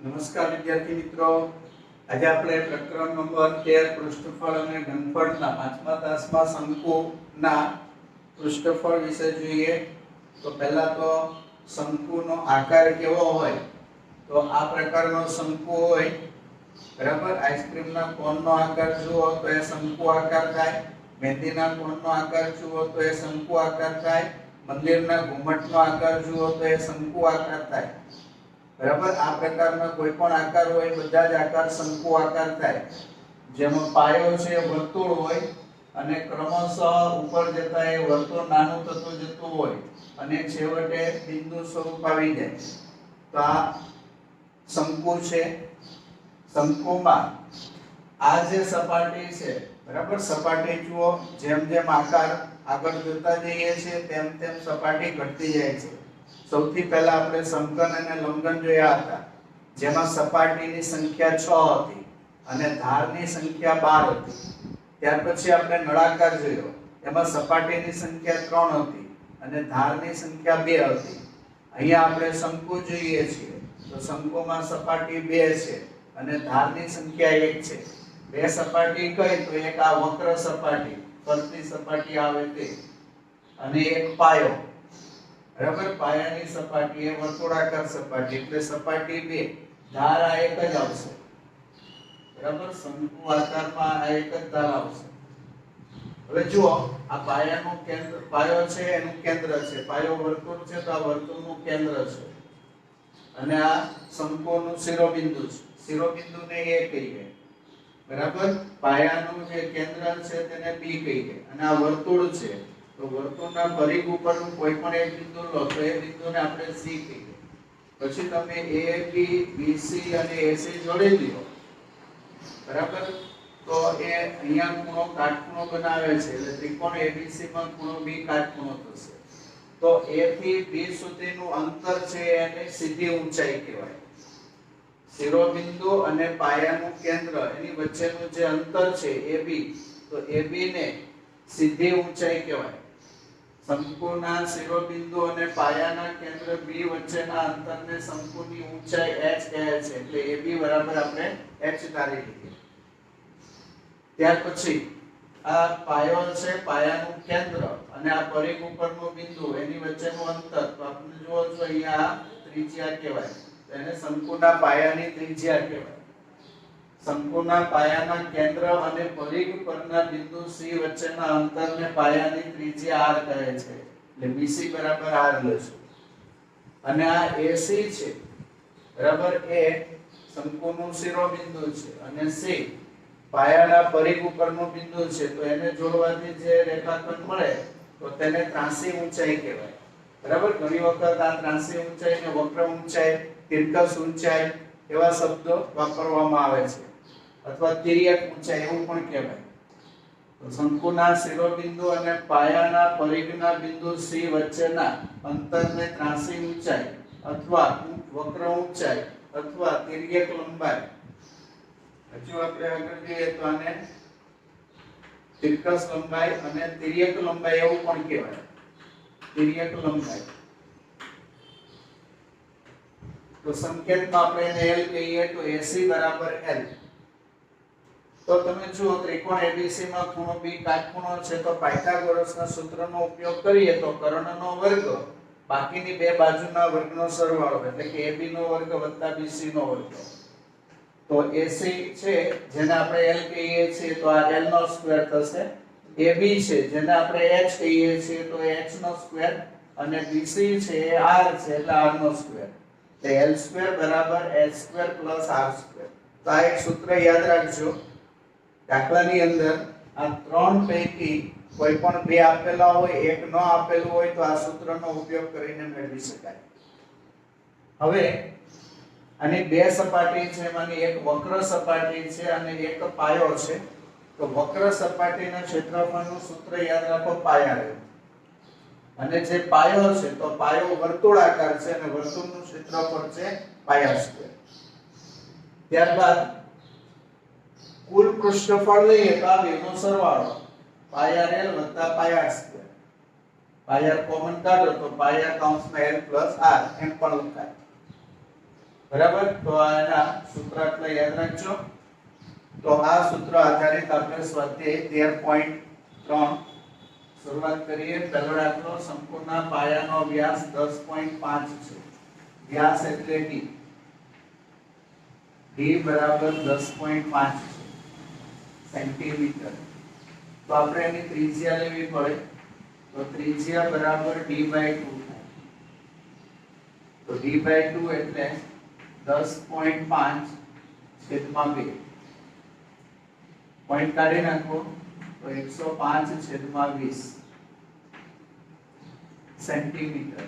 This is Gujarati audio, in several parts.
નમસ્કાર વિદ્યાર્થી મિત્રો, આજે આપણે પ્રકરણ નંબર 13 પૃષ્ઠફળ અને ઘનફળના પાંચમા તાસમાં શંકુના પૃષ્ઠફળ વિશે જોઈએ. તો પહેલા તો શંકુનો આકાર કેવો હોય? તો આ પ્રકારનો શંકુ હોય, બરાબર. આઈસ્ક્રીમના કોનનો આકાર જુઓ તો એ શંકુ આકાર થાય. મહેંદીના કોનનો આકાર જુઓ તો એ શંકુ આકાર થાય. મંદિરના ઘુમ્મટનો આકાર જુઓ તો એ શંકુ આકાર થાય. બરાબર. આ પ્રકારના કોઈ પણ આકાર હોય, બધા જ આકાર શંકુ આકાર થાય. જેમાં પાયો છે વર્તુળ હોય અને ક્રમશઃ ઉપર જતા એ વર્તુળ નાનું થતું જતું હોય અને છેવટે બિંદુ સ્વરૂપ આવી જાય. તો આ શંકુ છે. શંકુમાં આ જે સપાટી છે, બરાબર, સપાટી જુઓ, જેમ જેમ આકાર આગળ જતા જઈએ છીએ તેમ તેમ સપાટી ઘટતી જાય છે. સૌથી પહેલા આપણે સમઘન અને લંબઘન જોયા હતા, જેમાં સપાટીની સંખ્યા 6 હતી અને ધારની સંખ્યા 12 હતી. ત્યાર પછી આપણે નળાકાર જોયો, એમાં સપાટીની સંખ્યા 3 હતી અને ધારની સંખ્યા 2 હતી. અહીંયા આપણે શંકુ જોઈએ છીએ તો શંકુમાં સપાટી 2 છે અને ધારની સંખ્યા 1 છે. બે સપાટી કઈ? તો એક આ વક્ર સપાટી, ફરતી સપાટી આવે તે, અને એક પાયો, બરાબર. પાયાની સપાટી એ વર્તુળાકાર સપાટી, એટલે સપાટી 2, ધાર આ એક જ આવશે, બરાબર. શંકુ આકારમાં આ એક જ ધાર આવશે. હવે જુઓ, આ પાયાનું કેન્દ્ર, પાયો છે એનું કેન્દ્ર છે, પાયો વર્તુળ છે તો આ વર્તુળનું કેન્દ્ર છે, અને આ શંકુનું શિરોબિંદુ છે. શિરોબિંદુને A કહીએ, બરાબર. પાયાનું જે કેન્દ્ર છે તેને B કહીએ, અને આ વર્તુળ છે તો વર્તુળના પરિઘ ઉપરનું કોઈ પણ એક બિંદુ લો તો એ બિંદુને આપણે C કહીએ. પછી તમે AB, BC અને AC જોડી લ્યો, બરાબર. તો એ અહીંયા ખૂણો કાટખૂણો બનાવે છે, એટલે ત્રિકોણ ABC માં ખૂણો B કાટખૂણો થશે. તો A થી B સુધીનું અંતર છે એને સીધી ઊંચાઈ કહેવાય. શિરોબિંદુ અને પાયાનું કેન્દ્ર એની વચ્ચેનું જે અંતર છે AB, તો AB ને સીધી ઊંચાઈ કહેવાય. શંકુના શિરોબિંદુ અને પાયાના કેન્દ્ર B વચ્ચેના અંતરને શંકુની ઊંચાઈ h કહે છે, એટલે AB બરાબર આપણે h ધારી લઈએ. ત્યાર પછી આ પાયો છે, પાયાનું કેન્દ્ર અને આ પરિઘ ઉપરનું બિંદુ એની વચ્ચેનું અંતર, તો આપણે જુઓ છો અહીંયા ત્રિજ્યા કહેવાય, એને શંકુના પાયાની ત્રિજ્યા કહેવાય. શંકુના પાયાના કેન્દ્ર અને પરિઘ પરના બિંદુ C વચ્ચેના અંતરને પાયાની ત્રિજ્યા r કહે છે, એટલે BC બરાબર r લેશું. અને આ AC છે, બરાબર, એ શંકુનું શિરોબિંદુ છે અને C પાયાના પરિઘ ઉપરનું બિંદુ છે, તો એને જોડવાથી જે રેખાખંડ મળે તો તેને ત્રાંસી ઊંચાઈ કહેવાય, બરાબર. ઘણી વખત આ ત્રાંસી ઊંચાઈને વક્ર ઊંચાઈ, તિર્યક ઊંચાઈ એવા શબ્દો વાપરવામાં આવે છે, અથવા તિર્યક ઊંચાઈ એવું પણ કહેવાય. તો શંકુના શિરોબિંદુ અને પાયાના પરિઘના બિંદુ C વચ્ચેના અંતરને ત્રાંસી ઊંચાઈ અથવા વક્ર ઊંચાઈ અથવા તિર્યક લંબાઈ, હજુ આપણે આગળ જોઈએ તો આને તિર્યક લંબાઈ અને તિર્યક લંબાઈ એવું પણ કહેવાય, તિર્યક લંબાઈ. તો સંકેતમાં આપણે એને L કહીએ, તો AC બરાબર L. તો તમે જુઓ, ત્રિકોણ ABC માં ખૂણો B કાટખૂણો છે, તો પાયથાગોરસના સૂત્રનો ઉપયોગ કરીએ તો કર્ણનો વર્ગ બાકીની બે બાજુના વર્ગનો સરવાળો, એટલે કે AB નો વર્ગ વત્તા BC નો વર્ગ. તો AC છે જેને આપણે L કહીએ છીએ તો આ L નો સ્ક્વેર થશે. AB છે જેને આપણે H કહીએ છીએ તો H નો સ્ક્વેર, અને BC છે એ R છે એટલે R નો સ્ક્વેર. તો L સ્ક્વેર બરાબર H square plus R square. તો આ એક સૂત્ર યાદ રાખજો. દાખલાની અંદર આ ત્રણ પૈકી કોઈ પણ બે આપેલા હોય, એક ન આપેલું હોય તો આ સૂત્રનો ઉપયોગ કરીને મેળવી શકાય. હવે આની બે સપાટી છે, એમાંની એક વક્ર સપાટી છે અને એક પાયો છે. તો વક્ર સપાટીના ક્ષેત્રફળનું સૂત્ર યાદ રાખો, પાયા રહે. અને જે પાયો છે તો પાયો વર્તુળાકાર છે અને વર્તુળનું ક્ષેત્રફળ છે પાયા સ્ક્વેર. ત્યારબાદ કુલ પૃષ્ઠફળ લઈએ તો આ બેનો સરવાળો પાયા l વત્તા પાયા સ્ક્વેર. પાયા કોમન કાઢો તો પાયા કૌંસમાં l પ્લસ r એમ પણ લખાય. બરાબર. તો આના સૂત્ર એટલે યાદ રાખજો. તો આ સૂત્ર આધારિત આપણે સ્વાધ્યાય 13.3 શરૂઆત કરીએ. પહેલો દાખલો, શંકુના પાયાનો વ્યાસ 10.5 છે. વ્યાસ એટલે d. d બરાબર 10.5 છે સેન્ટીમીટર. તો આપણે એની ત્રિજ્યા લેવી પડે. તો ત્રિજ્યા બરાબર d/2 થાય. તો d/2 એટલે 10.5 છેદમાં 2. પોઈન્ટ કાઢી નાખો તો 105 છેદમાં 20 સેન્ટીમીટર.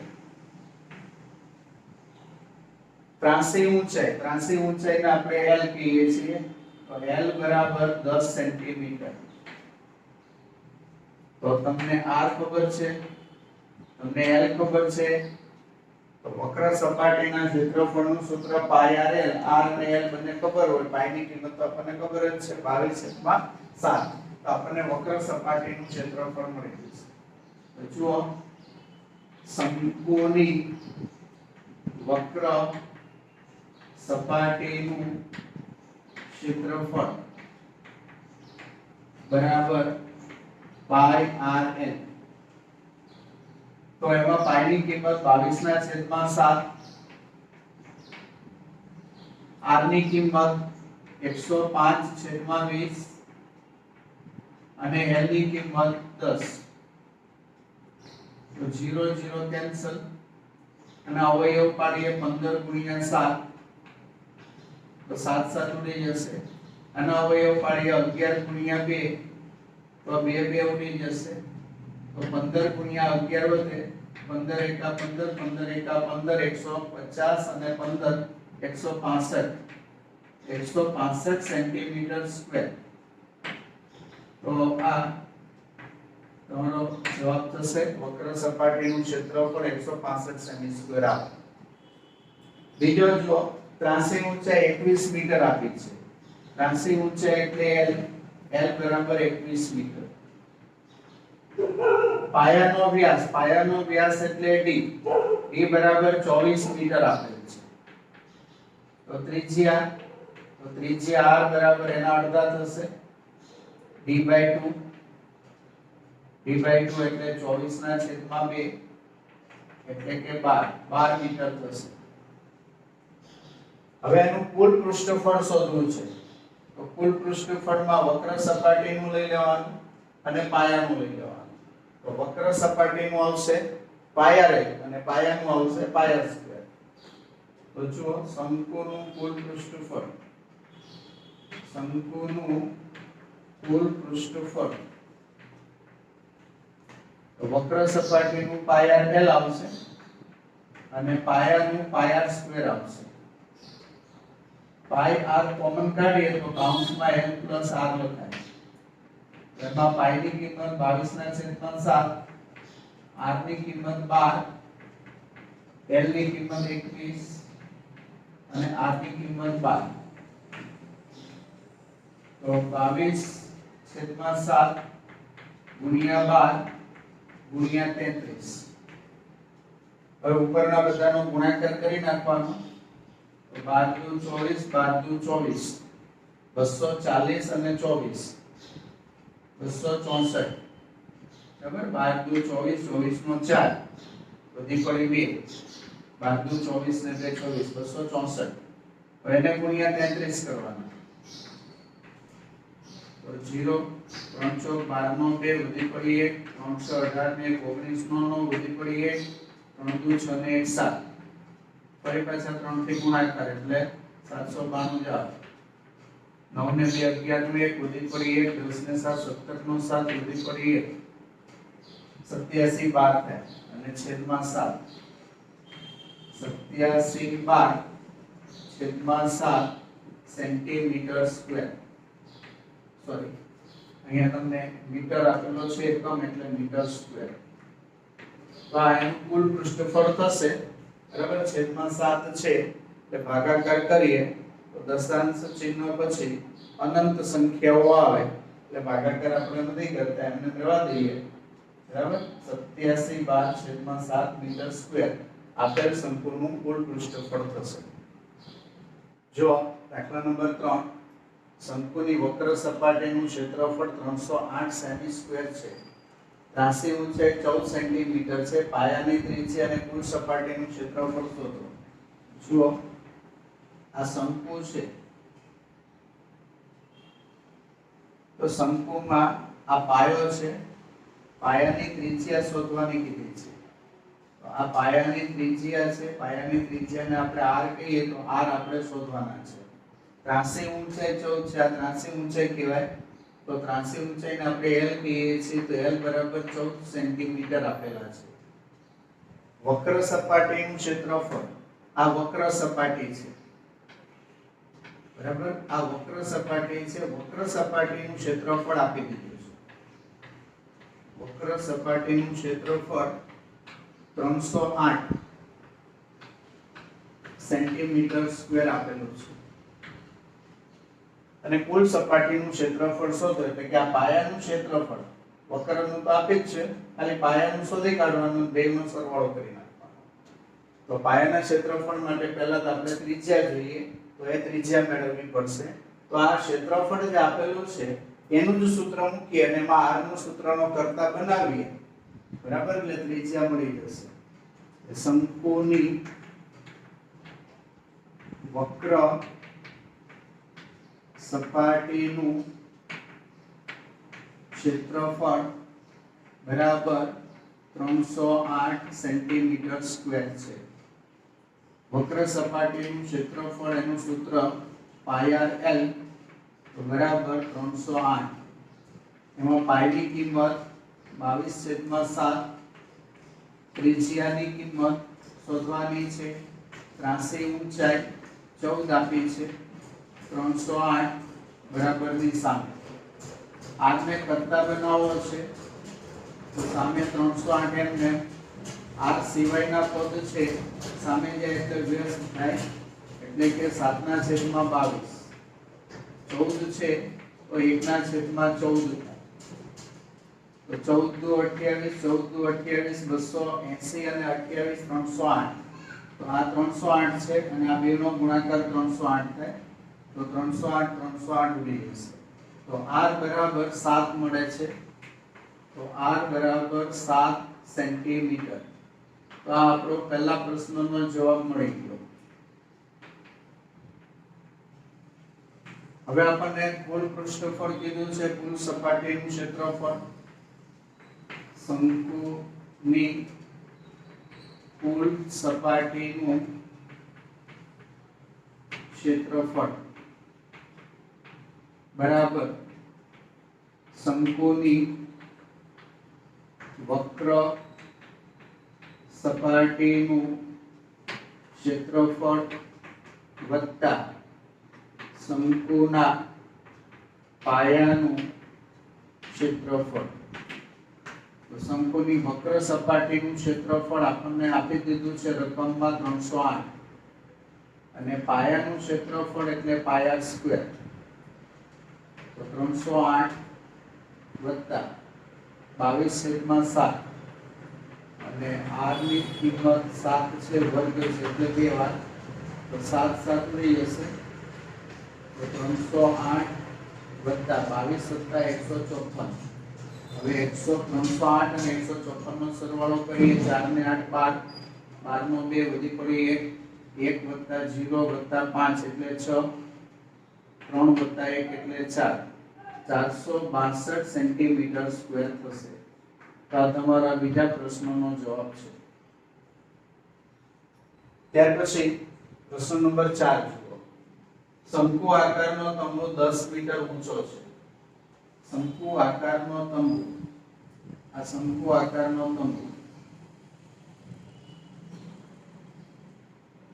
ત્રાંસી ઊંચાઈને આપણે L કહીએ છીએ. તો L બરાબર 10 સેન્ટીમીટર. તો તમને R ખબર છે, તમને L ખબર છે. તો વક્ર સપાટીના ક્ષેત્રફળનું સૂત્ર પાઈ RL, R અને L બંને ખબર હોય. પાઈની કિંમત તો આપણને ખબર જ છે 22/7. તો આપણને વક્ર સપાટીનું ક્ષેત્રફળ મળી જશે. તો જુઓ, શંકુની વક્ર સપાટીનું ક્ષેત્રફળ બરાબર પાઈ RL. તો એમાં પાઈની કિંમત 22/7, R ની કિંમત 105/20 અને L ની કિંમત 10. તો 0 0 કેન્સલ અને અવયવ પાડીએ 15/7. તો 7 7 ઉડી જશે. અને અવયવ પાડીએ 11/2. તો 2 2 ઉડી જશે. તો 15/11 વધે. 15 એકા 15, 15 એકા 15, 150 અને 15 165. 165 સેન્ટીમીટર સ્ક્વેર. તો આ તમારો જવાબ થશે. વક્ર સપાટીનું ક્ષેત્રફળ 165 સેમી સ્ક્વેર આવે. બીજો જો, ત્રાંસી ઊંચાઈ 21 મીટર આપી છે. ત્રાંસી ઊંચાઈ એટલે L બરાબર 21 મીટર. પાયાનો વ્યાસ એટલે d. d બરાબર 24 મીટર આપેલ છે. તો ત્રિજ્યા r બરાબર એના અડધા થશે. d/2 એટલે 24/2 એટલે કે 12 મીટર થશે. હવે એનું કુલ પૃષ્ઠફળ શોધવું છે. તો કુલ પૃષ્ઠફળમાં વક્ર સપાટીનું લઈ લેવાનું અને પાયાનું લઈ લેવાનું. તો વક્ર સપાટીનું આવશે પાયા રે અને પાયાનું આવશે પાયા સ્ક્વેર. તો જુઓ, શંકુનું કુલ પૃષ્ઠફળ તો વક્ર સપાટીનું પાયા L આવશે અને પાયાનું પાયા સ્ક્વેર આવશે. પાઈ r કોમન કાઢીએ તો કૌંસમાં L + r લખાય. એમાં પાઈ ની કિંમત 22/7, r ની કિંમત 12, L ની કિંમત 21 અને r ની કિંમત 12. તો 22/7 ગુણ્યા 12 ગુણ્યા 33. હવે ઉપરના બધાનો ગુણાકાર કરી નાખવાનો. તો 12 × 24, 240 અને 24 264. બરાબર. 12 × 24, 24 નો 4 વધી પડી 2. 12 × 24 ને 24, 264. હવે એને ગુણ્યા 33 કરવાના. તો 0 3 × 12 નો 2 વધી પડી 1, 3 × 18 ને 19 નો 9 વધી પડી 1, 3 × 6 ને 1 7. ફરી પાછા 3 થી ગુણાકાર એટલે 792 જવાબ. 9 ને 2 11 નો 1 વધી પડી 1, 10 ને 7 17 નો 7 વધી પડી 1, 87 12 થાય અને છેદમાં 7. 87 12 છેદમાં 7 સેન્ટીમીટર સ્ક્વેર. સોરી, અહીંયા તમને મીટર આપેલો છે એકમ એટલે મીટર સ્ક્વેર. તો આ એનું કુલ પૃષ્ઠફળ થશે. બરાબર. છેદમાં 7 છે એટલે ભાગાકાર કરીએ તો દશાંશ ચિહ્ન પછી અનંત સંખ્યાઓ આવે એટલે ભાગાકાર આપણે નથી કરતા, એમને રહેવા દઈએ. બરાબર. 87 12 છેદમાં 7 મીટર સ્ક્વેર આપેલ શંકુનું કુલ પૃષ્ઠફળ થશે. જો દાખલા નંબર 3 શંકુની વક્ર સપાટીનું ક્ષેત્રફળ 308 સેમી સ્ક્વેર છે, ત્રાસી ઊંચાઈ 14 સેન્ટીમીટર છે, પાયાની ત્રિજ્યા અને કુલ સપાટીનું ક્ષેત્રફળ શોધો. જુઓ આ શંકુ છે, તો શંકુમાં આ પાયો છે, પાયાની ત્રિજ્યા શોધવાની કીધી છે. તો આ પાયાની ત્રિજ્યા છે, પાયાની ત્રિજ્યાને આપણે r કહીએ તો r આપણે શોધવાના છે. ત્રાસી ઊંચાઈ 14 છે, આ ત્રાસી ઊંચાઈ કહેવાય. તો ત્રાસી ઊંચાઈને આપણે l કહીએ છીએ, તો l બરાબર 14 સેન્ટીમીટર આપેલા છે. વક્ર સપાટીનું ક્ષેત્રફળ, આ વક્ર સપાટી છે, બરાબર, આ વક્ર સપાટી છે, વક્ર સપાટીનું ક્ષેત્રફળ આપી દીધું છે. વક્ર સપાટીનું ક્ષેત્રફળ 308 સેન્ટીમીટર સ્ક્વેર આપેલું છે અને કુલ સપાટીનું ક્ષેત્રફળ શોધો એટલે કે આ પાયાનું ક્ષેત્રફળ, વક્રનું તો આપે જ છે, ખાલી પાયાનું શોધી કાઢવાનું, બેનો સરવાળો કરી નાખવાનો. તો પાયાના ક્ષેત્રફળ માટે પહેલા તો આપણે ત્રિજ્યા જોઈએ, તો એ ત્રિજ્યા મેળવવી પડશે. તો આ ક્ષેત્રફળ જે આપેલું છે એનું જ સૂત્ર મૂકીએ અને એમાં r નું સૂત્રનો કરતા બનાવીએ, બરાબર, એટલે ત્રિજ્યા મળી જશે. શંકુની વક્ર સપાટીનું ક્ષેત્રફળ બરાબર 308 સેન્ટીમીટર સ્ક્વેર છે. વક્ર સપાટીનું ક્ષેત્રફળ એનું સૂત્ર પાય r l તો બરાબર 308. એમાં પાયની કિંમત 22/7, ત્રિજ્યાની કિંમત શોધવાની છે, ત્રાસી ઊંચાઈ 14 આપી છે, 308 બરાબરની સામે r ને કરતા બનાવવો છે તો સામે 308 એમને r સિવાયના પદ છે સામે જાય એટલે વ્યસ્ત થાય એટલે કે 7/22. 14 છે તો 1/14 થાય. તો 14 દુ 28, 280 અને 28 308. તો આ 308 છે અને આ બેનો ગુણાકાર 308 થાય તો 308 ઉડી જશે. તો r બરાબર 7 મળે છે. તો r બરાબર 7 સેન્ટીમીટર. તો આ આપણો પહેલા પ્રશ્નનો જવાબ મળી ગયો. હવે આપણને કુલ પૃષ્ઠફળ કીધું છે, કુલ સપાટીનું ક્ષેત્રફળ. શંકુની કુલ સપાટીનું ક્ષેત્રફળ બરાબર શંકુની વક્ર સપાટીનું ક્ષેત્રફળ વત્તા શંકુના પાયાનું ક્ષેત્રફળ. તો શંકુની વક્ર સપાટીનું ક્ષેત્રફળ આપણને આપી દીધું છે રકમમાં 308 અને પાયાનું ક્ષેત્રફળ એટલે પાયા સ્ક્વેર. તો 308 વત્તા 22/7 અને r ની કિંમત 7 છે, વર્ગ છે એટલે 2 વાર, તો 7 લઈ જશે. તો 308 વત્તા 22 + 154. હવે 308 અને 154 નો સરવાળો કરીએ, 4 ને 8 12, 12 નો 2 વધી પડી 1, 1 + 0 + 5 એટલે 6, 3 + 1 એટલે 4, 462 સેન્ટીમીટર સ્ક્વેર થશે. તો આ તમારા બીજા પ્રશ્નનો જવાબ છે. ત્યાર પછી પ્રશ્ન નંબર 4 જુઓ. શંકુ આકારનો તંબુ 10 મીટર ઊંચો છે. શંકુ આકારનો તંબુ, આ શંકુ આકારનો તંબુ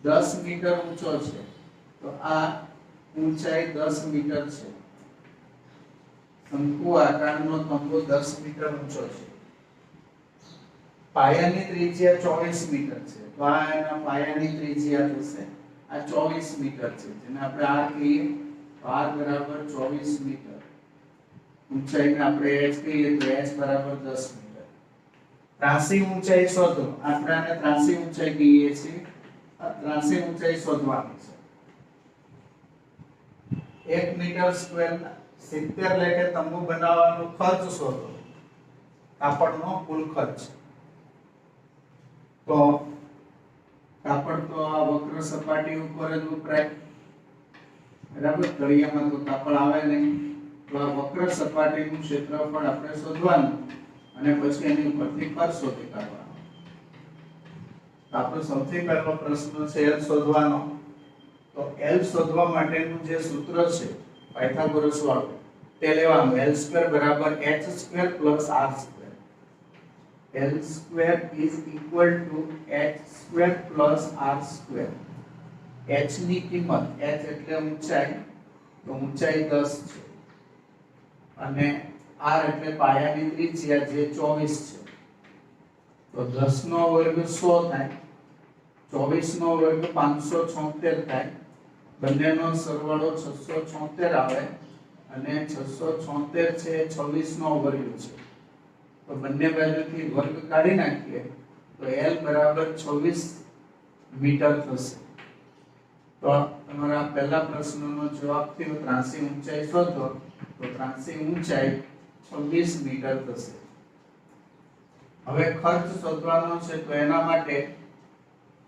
10 મીટર ઊંચો છે. તો આ ઊંચાઈ 10 મીટર છે. શંકુ આકારનો તંબુ 10 મીટર ઊંચો છે. પાયાની ત્રિજ્યા 24 મીટર છે. તો આ એના પાયાની ત્રિજ્યા થશે. આ 24 મીટર છે જેને આપણે r કહીએ. તો r બરાબર 24 મીટર. ઊંચાઈને આપણે h કહીએ તો h બરાબર 10 મીટર. ત્રાસી ઊંચાઈ શોધો. આપણે આને ત્રાસી ઊંચાઈ કહીએ છીએ. આ ત્રાસી ઊંચાઈ શોધવાની છે. તો ત્રાસી ઊંચાઈ શોધવા માટે આપણે શું કરવાનું છે? 10 1 મીટર સ્ક્વેર 70 લેખે તંબુ બનાવવાનો ખર્ચ શોધો. કાપડનો કુલ ખર્ચ. તો કાપડ તો આ વક્ર સપાટી ઉપર જ વપરાય, બરાબર. તળિયામાં તો કાપડ આવે નહીં. તો આ વક્ર સપાટીનું ક્ષેત્રફળ આપણે શોધવાનું અને પછી એની ઉપરથી ખર્ચ શોધી કાઢવાનો. તો આપણો સૌથી પહેલો પ્રશ્ન છે L શોધવાનો. તો L શોધવા માટેનું જે સૂત્ર છે પાયથાગોરસ વાળું તે લેવાનું. L² બરાબર h² + r². L² is equal to h² plus r². h ની કિંમત, h એટલે ઊંચાઈ, તો ઊંચાઈ 10 છે અને r એટલે પાયાની ત્રિજ્યા જે 24 છે. તો 10 નો વર્ગ 100 થાય, 24 નો વર્ગ 576 થાય. બંનેનો સરવાળો 676 આવે અને 676 છે 26 નો વર્ગ છે. તો બંને બાજુથી વર્ગ કાઢી નાખીએ તો L બરાબર 24 મીટર થશે. તો તમારા પહેલા પ્રશ્નનો જવાબ થયો ત્રાંસી ઊંચાઈ શોધો. તો ત્રાંસી ઊંચાઈ 26 મીટર થશે. હવે ખર્ચ શોધવાનો છે. તો એના માટે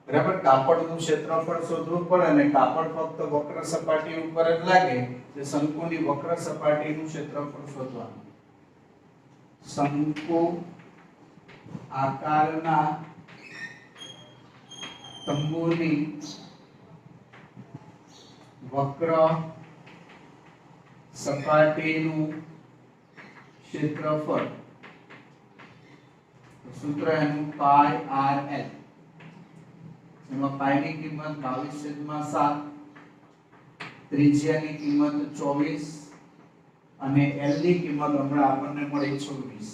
બરાબર કાપડનું ક્ષેત્રફળ શોધવું પડે અને કાપડ ફક્ત વક્ર સપાટી ઉપર જ લાગે. જે શંકુની વક્ર સપાટીનું ક્ષેત્રફળ શોધવાનું. શંકુ આકારના તંબુની વક્ર સપાટીનું ક્ષેત્રફળ. સૂત્ર એનું પાઈ r l. જેમાં પાઈ ની કિંમત 22/7, ત્રિજ્યાની કિંમત 24 અને l ની કિંમત હમણાં આપણને મળી 26.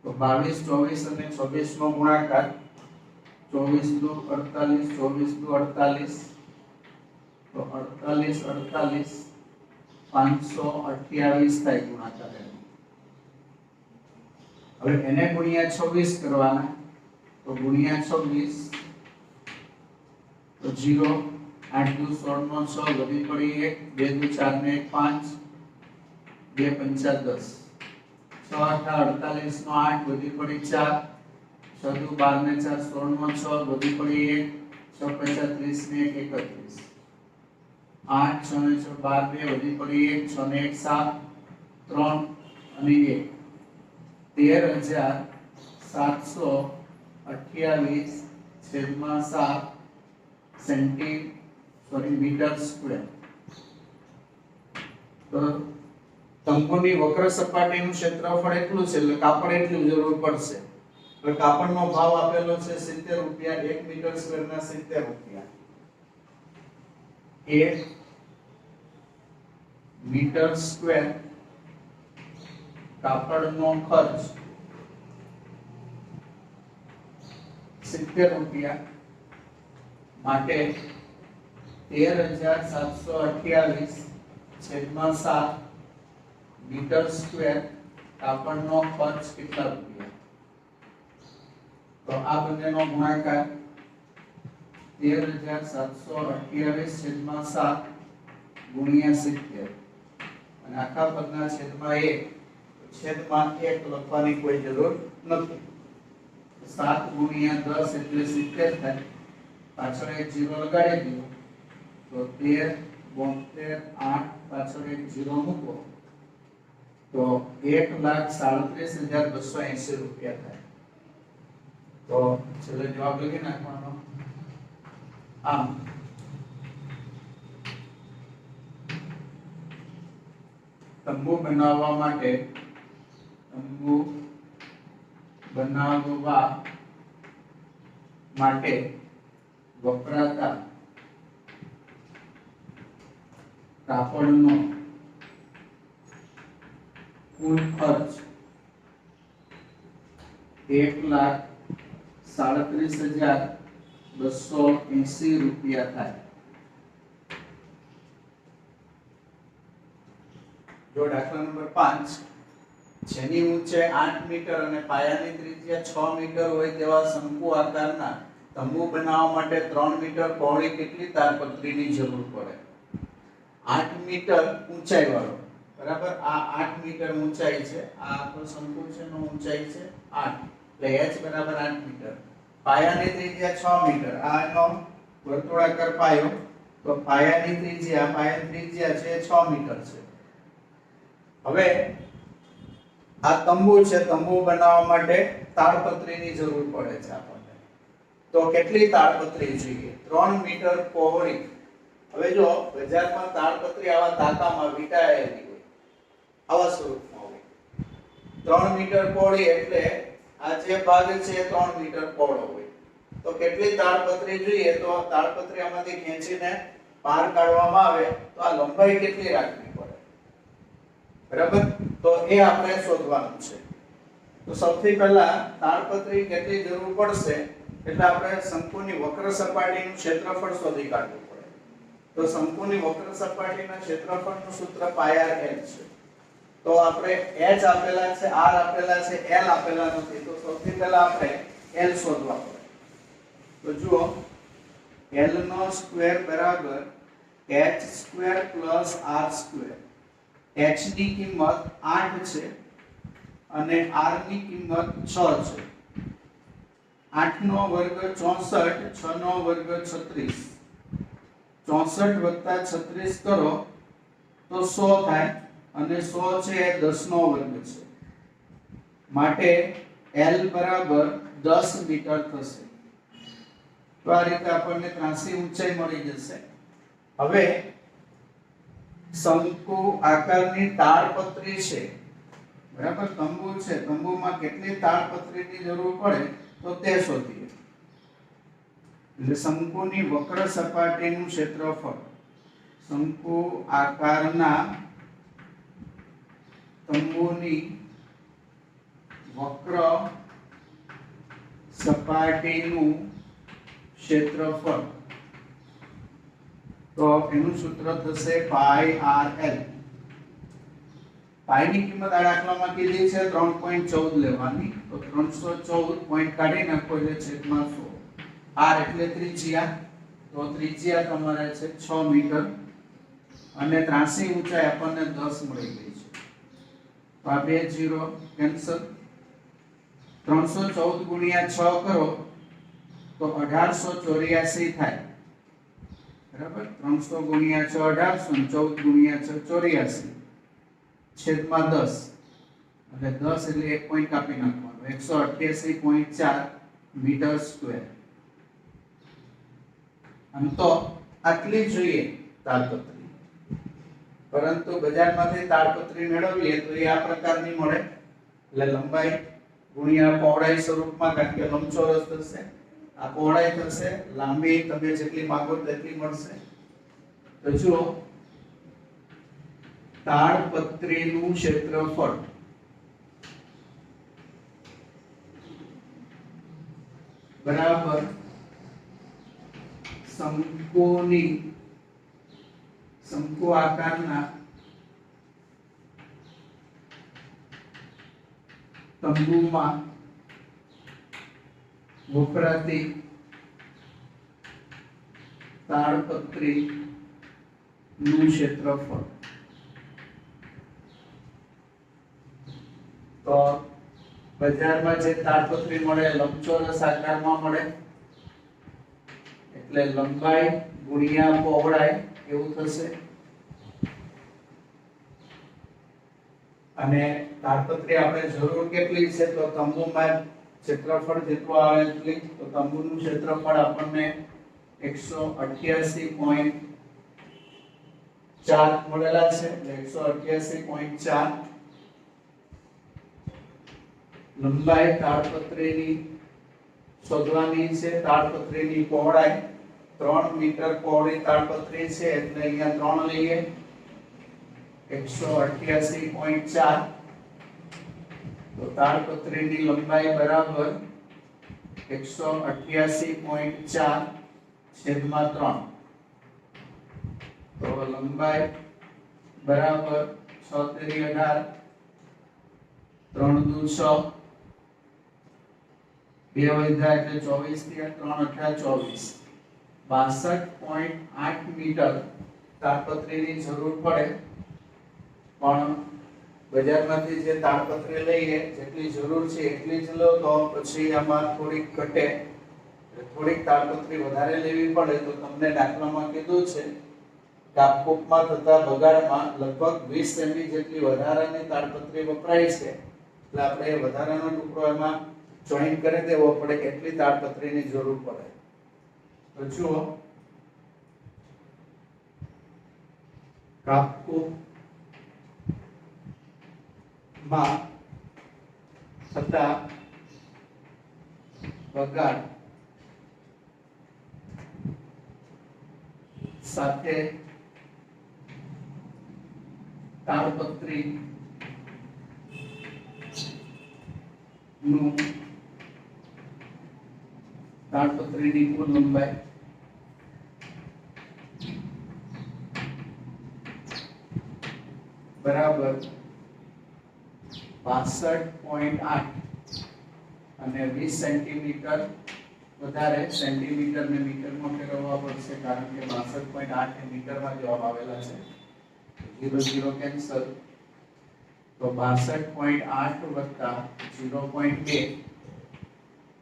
તો 22, 24 અને 26 નો ગુણાકાર 24 દુ 48, 24 દુ 48, તો 48 48 528 થાય ગુણાકાર. હવે એને ગુણ્યા 26 કરવાના. તો ગુણ્યા 26 તો 0, 8 દુ 16 નો 6 વધી પડી 1, 2 દુ 4 ને 1 5, 2 પંચા 10, 6 8 48 નો 8 વધી પડી 4, 6 દુ 12 ને 4 16 નો 6 વધી પડી 1, 6 પંચા 30 ને 1 31, 8 6 ને 6 12 2 વધી પડી 1, 6 ને 1 7, 3 અને 1 13,728/7 મીટર સ્ક્વેર. તો તંબુની વક્ર સપાટીનું ક્ષેત્રફળ એટલું છે એટલે કાપડ એટલું જરૂર પડશે. એટલે કાપડનો ભાવ આપેલો છે 70 રૂપિયા. 1 મીટર સ્ક્વેરના 70 રૂપિયા. 1 મીટર સ્ક્વેર કાપડનો ખર્ચ 70 રૂપિયા માટે 13,728/7 મીટર સ્ક્વેર કાપડનો ખર્ચ કેટલા રૂપિયા? તો આ બંનેનો ગુણાકાર 13,728/7 ગુણ્યા 70 અને આખા પદના છેદમાં 1. છેદમાં 1 લખવાની કોઈ જરૂર નથી. 7 ગુણ્યા 10 એટલે 70 થાય. પાછળ એક 0 લગાડી દો તો 13 72 8 પાછળ એક 0 મૂકો તો 1,37,280 રૂપિયા થાય. તો છેલ્લે જવાબ લખી નાખવાનો. આમ તંબુ બનાવવા માટે વપરાતા કાપડનો કુલ ખર્ચ 1,37,280 રૂપિયા થાય. જો દાખલા નંબર 5 જેની ઊંચાઈ 8 મીટર અને પાયાની ત્રિજ્યા 6 મીટર હોય તેવા શંકુ આકારના તંબુ બનાવવા માટે 3 મીટર પહોળી કેટલી તાડપત્રીની જરૂર પડે? 8 મીટર ઊંચાઈ વાળો, બરાબર? આ 8 મીટર ઊંચાઈ છે, આ આપણો શંકુ છે નો ઊંચાઈ છે 8, એટલે h બરાબર 8 મીટર. પાયાની ત્રિજ્યા 6 મીટર, આ એનો વર્તુળાકાર પાયો, તો પાયાની ત્રિજ્યા છે 6 મીટર છે. હવે આ તંબુ છે, તંબુ બનાવવા માટે તાડપત્રીની જરૂર પડે છે આપણને. તો કેટલી તાડપત્રી જોઈએ? 3 મીટર પહોળી. હવે જો બજારમાં તાડપત્રી આવા તાકામાં વીંટાયેલી હોય, આવા સ્વરૂપમાં હોય, 3 મીટર પહોળી એટલે આ જે ભાગ છે 3 મીટર પહોળો હોય. તો કેટલી તાડપત્રી જોઈએ? તો તાડપત્રી આમાંથી ખેંચીને બહાર કાઢવામાં આવે તો આ લંબાઈ કેટલી રાખવી પડે? બરાબર? તો એ આપણે શોધવાનું છે. તો સૌથી પહેલા તાડપત્રી કેટલી જરૂર પડશે એટલે આપણે શંકુની વક્ર સપાટીનું ક્ષેત્રફળ શોધી કાઢવું પડે. તો શંકુની વક્ર સપાટીના ક્ષેત્રફળનું સૂત્ર પાય r l છે. તો આપણે h આપેલા છે, r આપેલા છે, l આપેલા નથી. તો સૌથી પહેલા આપણે l શોધવા પડે. તો જુઓ, l નો સ્ક્વેર બરાબર h square plus r square. h ની કિંમત 8 છે અને r ની કિંમત 6 છે. 8 નો વર્ગ 64, 6 નો વર્ગ 36. 64 + 36 કરો તો 100 થાય અને 100 છે એ 10 નો વર્ગ છે. માટે l બરાબર 10 મીટર થશે. તો આ રીતે આપણને ત્રાંસી ઊંચાઈ મળી જશે. હવે શંકુ આકારની તાડપત્રી છે, બરાબર? તંબુ છે, તંબુમાં કેટલી તાડપત્રીની જરૂર પડે તો તે શોધીએ. એટલે શંકુની વક્ર સપાટીનું ક્ષેત્રફળ, શંકુ આકારના તંબુની વક્ર સપાટીનું ક્ષેત્રફળ, તો એનું સૂત્ર થશે પાય r l. પાય ની કિંમત આ દાખલામાં કીધી છે 3.14 લેવાની. તો 314 પોઈન્ટ કાઢી નાખો એટલે છેદમાં 100. r એટલે ત્રિજ્યા, તો ત્રિજ્યા તમારે છે 6 મીટર અને ત્રાંસી ઊંચાઈ આપણને 10 મળી ગઈ છે. તો આ બે 0 કેન્સલ. 314 ગુણ્યા 6 કરો તો 1884 થાય, બરાબર? 300 ગુણ્યા 6 1800, 14 ગુણ્યા 6 84 છેદમાં 10, એટલે 10 એટલે 1 પોઈન્ટ કાપી નાખવાનો, 188.4 મીટર સ્ક્વેર. આમ તો આટલી જોઈએ તાડપત્રી, પરંતુ બજારમાંથી તાડપત્રી મેળવીએ તો એ આ પ્રકારની મળે. એટલે લંબાઈ ગુણ્યા પહોળાઈ સ્વરૂપમાં, કારણ કે લંબચોરસ થશે, આ પહોળાઈ થશે, લાંબી તમે જેટલી માંગો તેટલી મળશે. તો જુઓ, તાડપત્રીનું ક્ષેત્રફળ બરાબર શંકુ આકારના તંબુમાં વપરાતી તાડપત્રીનું ક્ષેત્રફળ. તો બજારમાં જે તાડપત્રી મળે લંબચોરસ આકારમાં મળે, એટલે લંબાઈ ગુણ્યા પહોળાઈ એવું થશે. અને તાડપત્રી આપણે જરૂર કેટલી છે? તો તંબુમાં ક્ષેત્રફળ જેટલું આવે એટલી. તો તંબુનું ક્ષેત્રફળ આપણને 188.4 મળેલા છે, એટલે 188.4. લંબાઈ તાડપત્રીની શોધવાની છે. તાડપત્રીની પહોળાઈ 3 મીટર પહોળી તાડપત્રી છે, એટલે અહીંયા 3 લઈએ. 188.4. તો તાડપત્રીની લંબાઈ બરાબર 188.4 છેદમાં 3. તો લંબાઈ બરાબર 6 તેરી 18, 3 દુ 6, બે વધ્યા એટલે 24 થી 3 અઠ્યા 24 62.8 મીટર તાડપત્રીની જરૂર પડે પણ બજારમાંથી જે તાડપત્રી લઈએ જેટલી જરૂર છે એટલી જ લો તો પછી આમાં થોડીક ઘટે થોડીક તાડપત્રી વધારે લેવી પડે તો તમને દાખલામાં કીધું છે કાપકૂપમાં થતા બગાડમાં લગભગ 20 સેમી જેટલી વધારાની તાડપત્રી વપરાય છે એટલે આપણે વધારાનો ટુકડો એમાં જોઈન કરી દેવો પડે એટલી તાડપત્રીની જરૂર પડે તો જુઓ કાપકૂપમાં થતા બગાડ સાથે તાડપત્રી નું તાડપત્રીની કુલ લંબાઈ બરાબર 62.8 અને 20 સેન્ટીમીટર વધારે સેન્ટીમીટર ને મીટરમાં ફેરવવા પડશે કારણ કે 62.8 એ મીટરમાં જવાબ આવેલા છે 0 કેન્સલ તો 62.8 વત્તા 0.2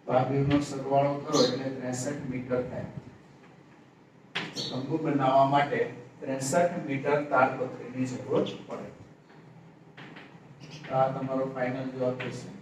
તો આ બેનો સરવાળો કરો એટલે 63 મીટર થાય તંબુ બનાવવા માટે 63 મીટર તાડપત્રીની જરૂર પડે આ તમારો ફાઇનલ જવાબ થશે